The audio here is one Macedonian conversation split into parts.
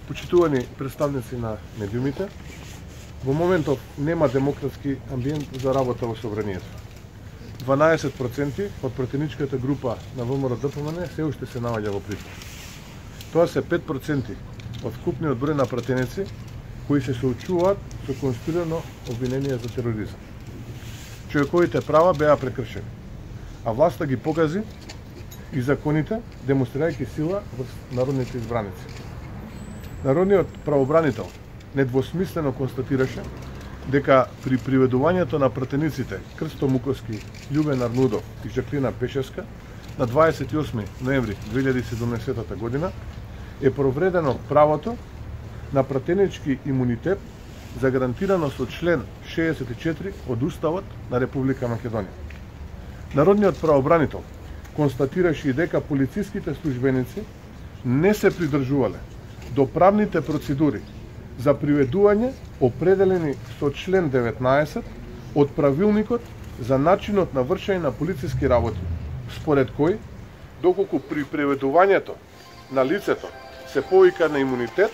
Почитувани представници на медиумите, во моментов нема демократски амбиент за работа во собранието. 12% од пратеничката група на ВМРО-ДПМН се уште се наоѓа во притвор. Тоа се 5% од вкупниот број на пратеници кои се соочуваат со конституирано обвинение за тероризам. Човековите права беа прекршени, а власта ги покази и законите, демонстрирајќи сила врз народните избраници. Народниот правобранител недвосмислено констатираше дека при приведувањето на пратениците Крсто Муковски, Љубен Арнудов и Жаклина Пешевска на 28 ноември 2017 година е повредено правото на пратенички имунитет загарантирано со член 64 од Уставот на Република Македонија. Народниот правобранител констатираше и дека полициските службеници не се придржувале до правните процедури за приведување определени со член 19 од Правилникот за начинот на вршење на полициски работи, според кој, доколку при приведувањето на лицето се повика на имунитет,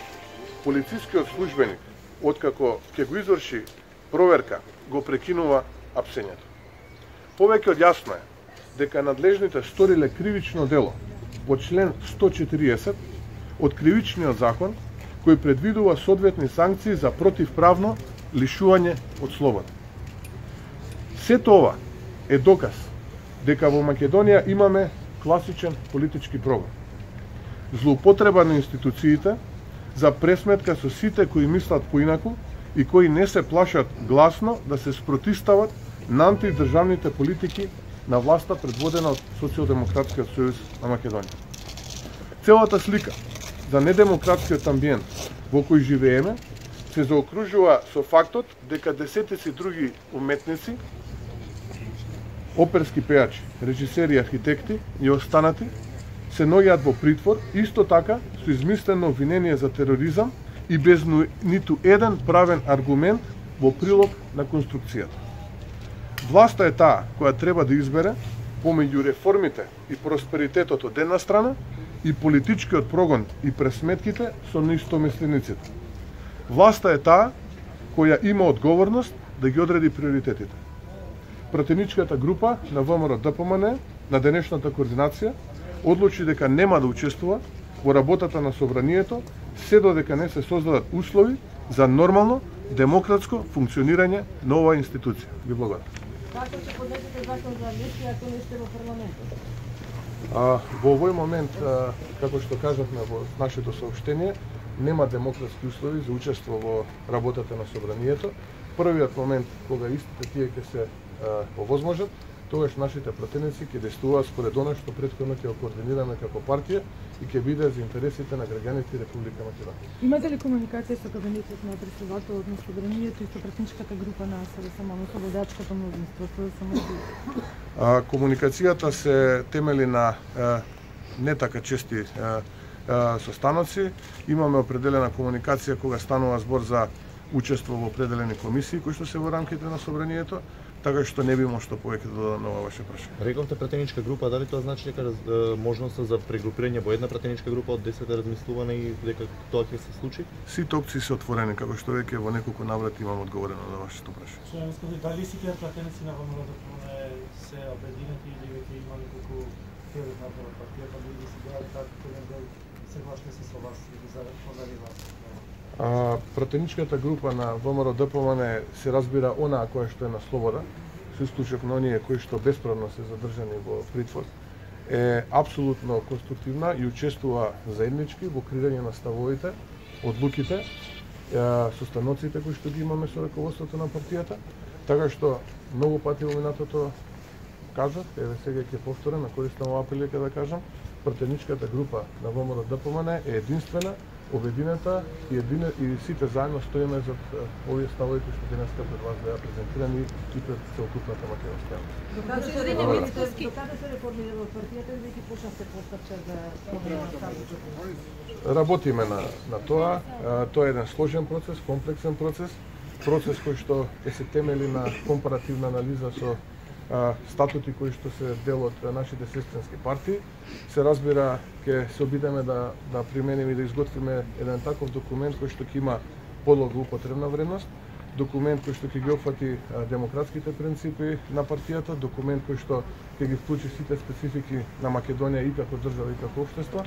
полицискиот службеник, откако ќе го изврши проверка, го прекинува апсењето. Повеќе од јасно е дека надлежните сториле кривично дело по член 140 од Кривичниот закон, кој предвидува соодветни санкции за противправно лишување од слобода. Сето ова е доказ дека во Македонија имаме класичен политички програм. Злоупотреба на институциите за пресметка со сите кои мислат поинаку и кои не се плашат гласно да се спротистават на антидржавните политики на власта предводена од Социјалдемократскиот сојуз на Македонија. Целата слика за недемократскиот амбиент во кој живееме се заокружува со фактот дека десетици други уметници, оперски пејачи, режисери и архитекти и останати се наоѓаат во притвор, исто така со измислено обвинение за тероризам и без ниту еден правен аргумент во прилог на конструкцијата. Власта е таа која треба да избере помеѓу реформите и просперитетот од една страна и политичкиот прогон и пресметките со неистомислениците. Власта е таа која има одговорност да ги одреди приоритетите. Пратеничката група на ВМРО-ДПМН на денешната координација одлучи дека нема да учествува во работата на собранието се додека не се создадат услови за нормално демократско функционирање на оваа институција. Ви благодарам. Како ќе поднесете закон за амнестија ако не сте во парламентот? Во овој момент, како што кажавме во нашето соопштение, нема демократски услови за учество во работата на собранието. Првиот момент кога истите тие ќе се овозможат, тогаш нашите пратеници ќе действуваат според она што претходно ќе го координираме како партија и ќе биде за интересите на граѓаните Република Македонија. Имате ли комуникација со кабинетот на претседателот на собранието и со пратеничката група на Слободачкото мнозинство? Комуникацијата се темели на не така чести состаноци. Имаме определена комуникација кога станува збор за учество во определени комисии кои што се во рамките на собранието, така што не би имало што повеќе да додам на ова ваше прашање. Рековте пратеничка група, дали тоа значи дека можноста за прегрупирање во една пратеничка група од 10 размислуване и дека тоа ќе се случи? Сите опции се отворени, како што веќе во неколку наврати имам одговорено на вашето прашање. Дали сите пратеници на ВМРО-ДПМН се обединети или веќе има неколку дели на партијата, дали се дели како дел согласни се со вас или позади вас? Пратеничката група на ВМРО-ДПМН се разбира онаа која што е на слобода, со исклучок на оние кои што бесправно се задржани во притвор, е апсолутно конструктивна и учествува заеднички во креирање на ставовите, одлуките, состаноците кои што ги имаме со раководството на партијата, така што многу пати во минатото кажав, еве сега ќе повторам, на користам оваа прилика да кажам, пратеничката група на ВМРО-ДПМН е единствена, обединета и сите заедно стоиме за овие ставови кои што денеска пред вас беа презентирани и пред целокупната македонска јавност. Докаде се реформира во партијата и веќе почнавте постапче за работиме на тоа. Тоа е еден сложен процес, комплексен процес кој што ќе се темели на компаративна анализа со статути кои што се дел од нашите сестрински партии. Се разбира, ќе се обидеме да примениме и да изготвиме еден таков документ кој што ќе има подлога употребна вредност, документ кој што ќе ги опфати демократските принципи на партијата, документ кој што ќе ги вклучи сите специфики на Македонија и како држава и како општество.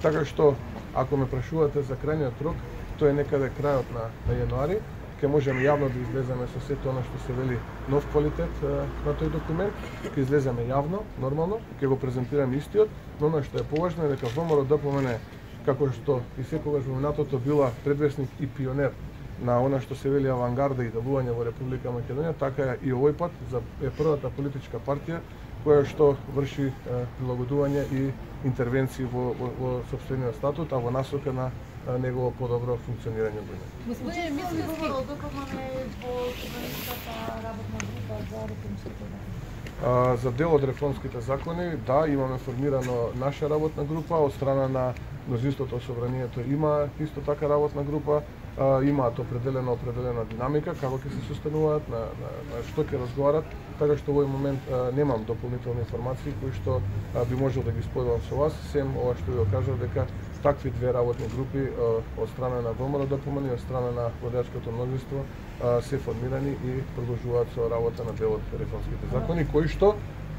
Така што, ако ме прашувате за крајниот рок, тој е некаде крајот на јануари, ќе можеме јавно да излеземе со сето она што се вели нов квалитет на тој документ, ќе излеземе јавно, нормално, ќе го презентираме истиот, но она што е поважно е дека ВМРО ДПМН, како што и секогаш во минатото била предвесник и пионер на она што се вели авангарда и делување во Република Македонија, така и овој пат е првата политичка партија која што врши прилагодување и интервенции во сопствениот статут, а во насока на негово подобро функционирање во него. Господине Мицкевски, ДПМН во собраниската работна група за реформските закони? За дел од реформските закони, да, имаме формирано наша работна група, од страна на мнозинството од собранието има исто така работна група, имаат определена динамика како ќе се состануваат, на што ќе разговарат, така што во овој момент немам дополнителни информации кои што би можел да ги споделам со вас, сем ова што ви го кажав дека такви две работни групи од страна на ВМРО ДПМН и од страна на владеачкото мнозинство се формирани и продолжуваат со работа на дел од реформските закони кои што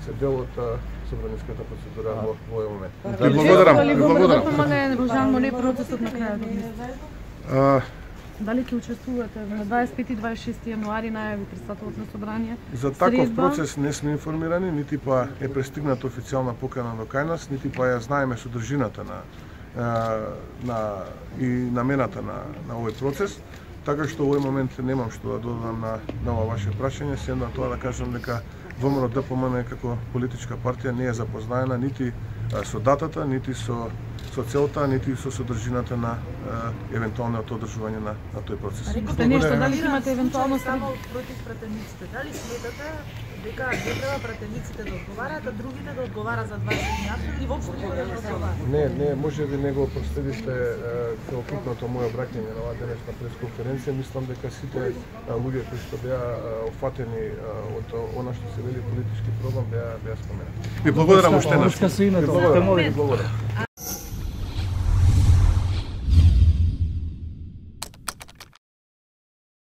се дел од собраниската процедура во овој момент. Ви благодарам. ВМРО ДПМН е Божан Моле процесот на крајот. Дали ќе учествувате на 25 и 26 јануари најави председателот на собрание? За таков процес не сме информирани, нити па е пристигната официјална покана до кај нас, нити па ја знаеме содржината и намената на овој процес. Така што во овој момент немам што да додадам на ова ваше прашање, сем на тоа да кажам дека ВМРО ДПМН како политичка партија не е запознаена нити со датата, нити со целта, нити со содржината на евентуалното одржување на тој процес. Рекате нешто, дали имате евентуално само против пратениците? Дали сметате дека не треба пратениците да одговараат, а другите да одговараат за 20 април или воопшто никој да не одговара? Не, може би не го проследивте целокупното моје обраќање на оваа денешна пресконференција. Мислам дека сите луѓе кои што беа опфатени од она што се вели политички програм беа споменати. Ви благодарам уште еднаш. Ви благодарам.